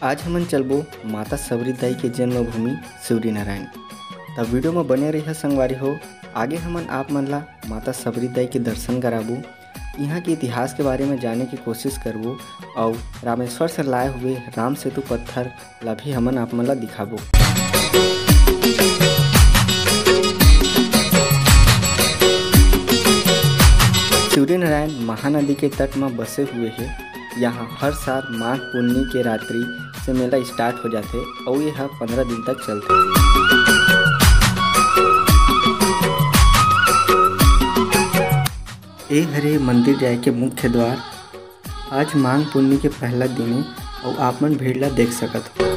आज हमन चलबो माता सबरी दाई के जन्मभूमि शिवरी नारायण। तब वीडियो में बने रही संगवारी हो। आगे हमन आप मन ला माता सबरी दाई के दर्शन कराबो, यहाँ के इतिहास के बारे में जाने की कोशिश करबो और रामेश्वर से लाए हुए राम सेतु पत्थर ला भी हमन आप मन ला दिखाबो। शिवरी नारायण महानदी के तट में बसे हुए है। यहाँ हर साल माघ पूर्णिमा के रात्रि से मेला स्टार्ट हो जाते और यह 15 दिन तक चलते। ए हरे मंदिर जाए के मुख्य द्वार। आज माघ पूर्णिमा के पहला दिन है और आप मन भीड़ ला देख सकत हो।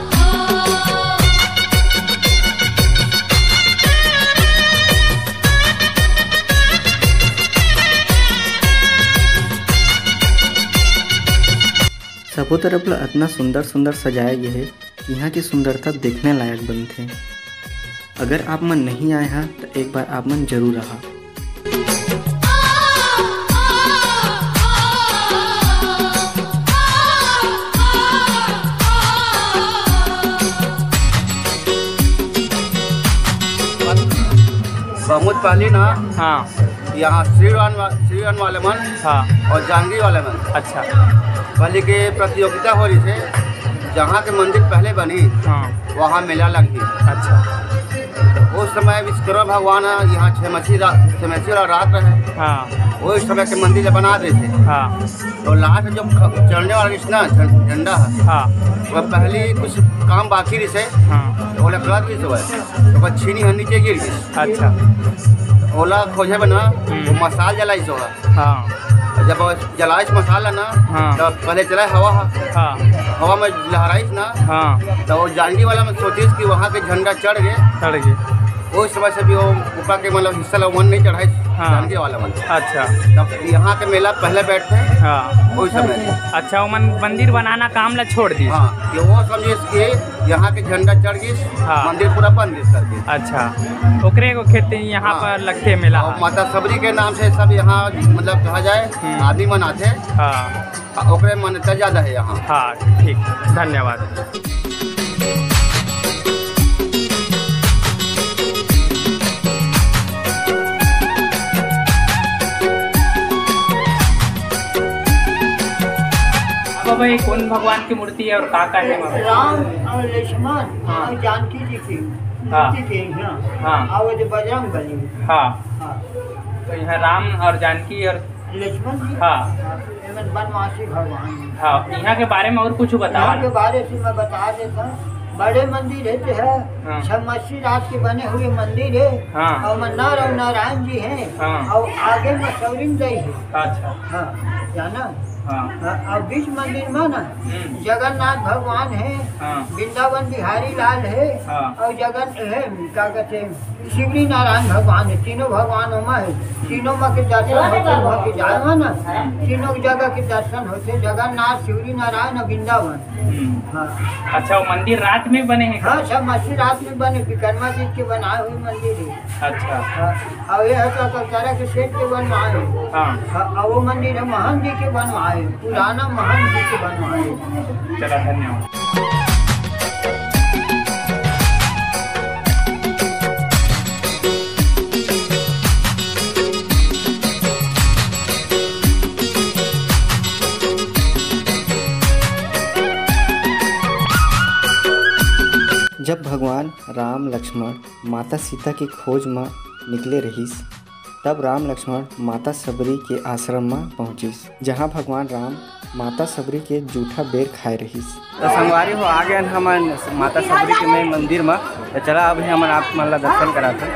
सबो तरफ ला इतना सुंदर सुंदर सजाया गया है, यहाँ की सुंदरता देखने लायक बनते। अगर आप मन नहीं आए हैं तो एक बार आप मन जरूर रहा। बहुत पहले ना यहाँ श्रीवान वाले मन और जानगी वाले मन अच्छा पहले के प्रतियोगिता हो रही थे। जहाँ के मंदिर पहले बनी वहाँ मेला लगी। अच्छा तो उस समय विश्वकर्मा भगवान यहाँ छमसी वाला रात रहे। वो इस समय के मंदिर जब बना रहे थे। तो लास्ट जो चढ़ने वाला रिश्ना झंडा है वह पहले कुछ काम बाकी रही से ओला गलत भी तो बस छीनी है नीचे गिर गई। अच्छा ओला खोजे बना वो मसाल जलाई सो जब जलाइश मसाला ना तो पहले चला हवा में लहराइश ना तो वो जानगी वाला में सोचिस कि वहाँ के झंडा चढ़ गए। उस समय से भी वो ऊपर के मतलब हिस्सा मन नहीं चढ़ाई जानगी वाला मन। अच्छा तब यहाँ के मेला पहले बैठते उस समय। अच्छा वो मंदिर बनाना काम ला छोड़ दी। हाँ कि वो समझिए कि यहाँ के झंडा चढ़ गई मंदिर पूरा बंद कर दी। अच्छा ओकरे को खेती यहाँ पर लगते मेला और माता सबरी के नाम से सब यहाँ मतलब कहा जाए आदमी मनाते। ओकरे मान्यता ज़्यादा है यहाँ। हाँ ठीक, धन्यवाद। भाई कौन भगवान की मूर्ति है और का है? राम और लक्ष्मण और जानकी जी की मूर्ति के यहाँ और बजरंग बली। तो यहाँ राम और जानकी और लक्ष्मण जी वनवासी भगवान। यहाँ के बारे में और कुछ बताओ। यहाँ के बारे से मैं बता देता हूँ। बड़े मंदिर रहते हैं, छमसी रात के बने हुए मंदिर है और नर और नारायण जी हैं और आगे में सौरिन दाई है। अच्छा जाना और बीच मंदिर में ना जगन्नाथ भगवान है, वृंदावन बिहारी लाल है और जगन है क्या कहते हैं शिवरी नारायण भगवान है। तीनों भगवानों में है, तीनों में के दर्शन होते जाए ना, तीनों जगह के दर्शन होते जगन्नाथ शिवरी नारायण और वृंदावन। अच्छा वो मंदिर रात में बने हैं? हाँ सब मस्ती रात में बने, विकर्मा जी के बनाए हुए मंदिर है। अच्छा और ये है कलकत्ता के सेठ के बनवाए और वो मंदिर है महन जी के बनवाए, पुराना महन जी के बनवाए। चलो धन्यवाद। जब भगवान राम लक्ष्मण माता सीता की खोज में निकले रहीस, तब राम लक्ष्मण माता सबरी के आश्रम में पहुँचिस, जहाँ भगवान राम माता सबरी के जूठा बेर खाए रहीस। तो संगवारी हो आगे हम माता सबरी के नए मंदिर में तो चला अभी हम आप मन ला दर्शन कराते।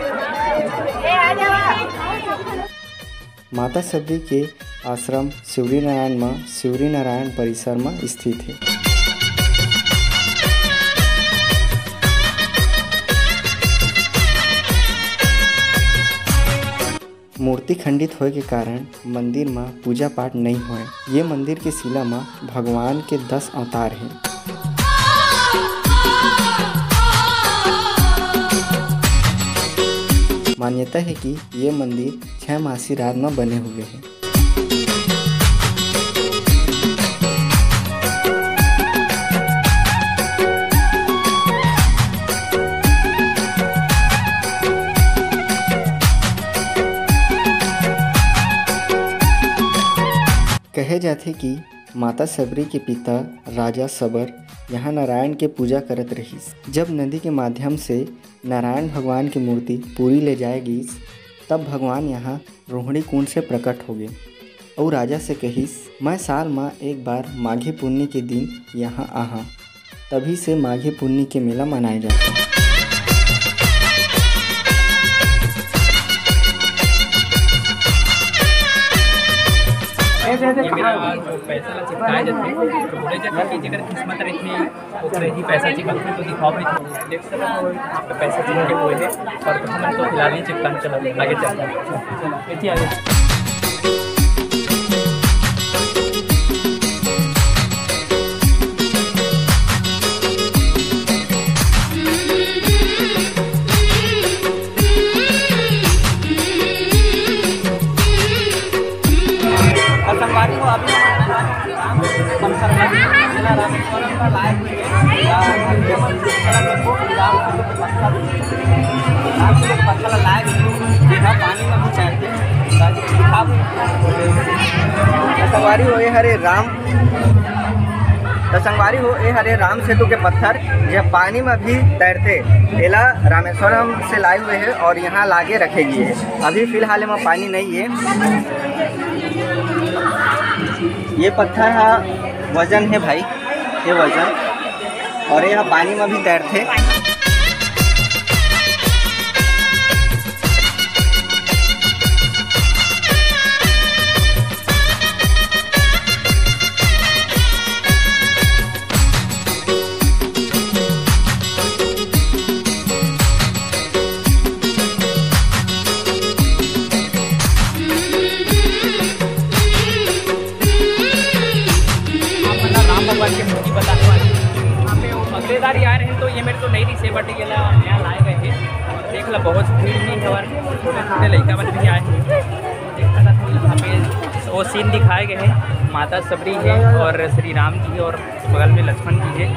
माता सबरी के आश्रम शिवरी नारायण में शिवरी नारायण परिसर में स्थित है। मूर्ति खंडित होए के कारण मंदिर में पूजा पाठ नहीं होए। ये मंदिर के शिला में भगवान के 10 अवतार हैं। मान्यता है कि ये मंदिर 6 मासी रात में बने हुए हैं। जाथे कि माता सबरी के पिता राजा सबर यहाँ नारायण के पूजा करत रहिस। जब नदी के माध्यम से नारायण भगवान की मूर्ति पुरी ले जाए गईस, तब भगवान यहाँ रोहिणी कुंड से प्रकट हो गए और राजा से कहिस, मैं साल में एक बार माघी पुन्नी के दिन यहाँ आहा। तभी से माघी पुन्नी के मेला मनाए जाते हैं। पैसा चिपकाए जाते तो बोले जाते कि जगह किस्मत रही ओकरे ही पैसा चिपकते तो दिखाओ भी देख सकते हो आप पैसा चिपके हुए है और हम तो फिलहाल ही चिपकाने चला आगे चलता है इतनी आगे। संगवारी को अभी संगवारी हो हरे राम संगवारी हो हरे राम सेतु के पत्थर यह पानी में भी तैरते एला रामेश्वरम से लाए हुए हैं और यहाँ लागे रखेगी है। अभी फिलहाल में पानी नहीं है। ये पत्थर है वजन है भाई, ये वजन और यह पानी में भी तैरते। अगले बार आ रहे हैं तो ये मेरे तो नहीं दिखे बट ये नया लाए गए हैं। देख ला बहुत भीड़ नहीं है और छोटे छोटे लड़का बन भी आए हैं। देखा था तो यहाँ पे वो सीन दिखाए गए हैं, माता सबरी है और श्री राम जी है और बगल में लक्ष्मण जी है।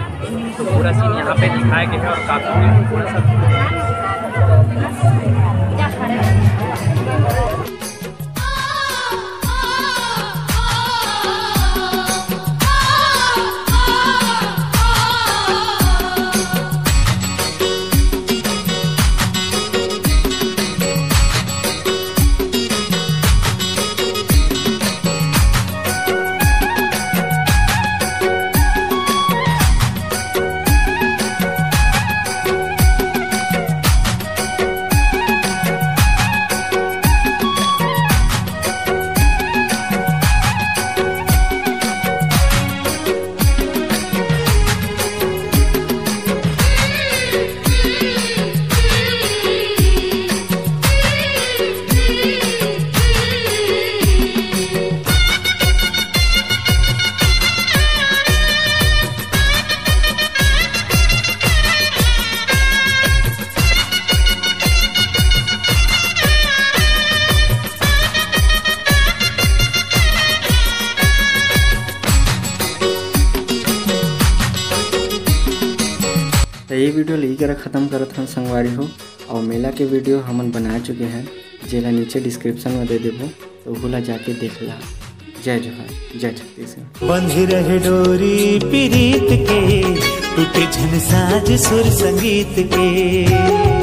तो पूरा सीन यहाँ पे दिखाया गया है और काफ़ी थोड़ा सा तो ये वीडियो लेकर ख़त्म करत हन संगवारी हो और मेला के वीडियो हमन बना चुके हैं, जेला नीचे डिस्क्रिप्शन में दे देबो तो ओला जाके देख ला। जय जोहार, जय छत्तीसगढ़। बंध रहे डोरी पीरीत के, टूटे झन साज सुर संगीत के।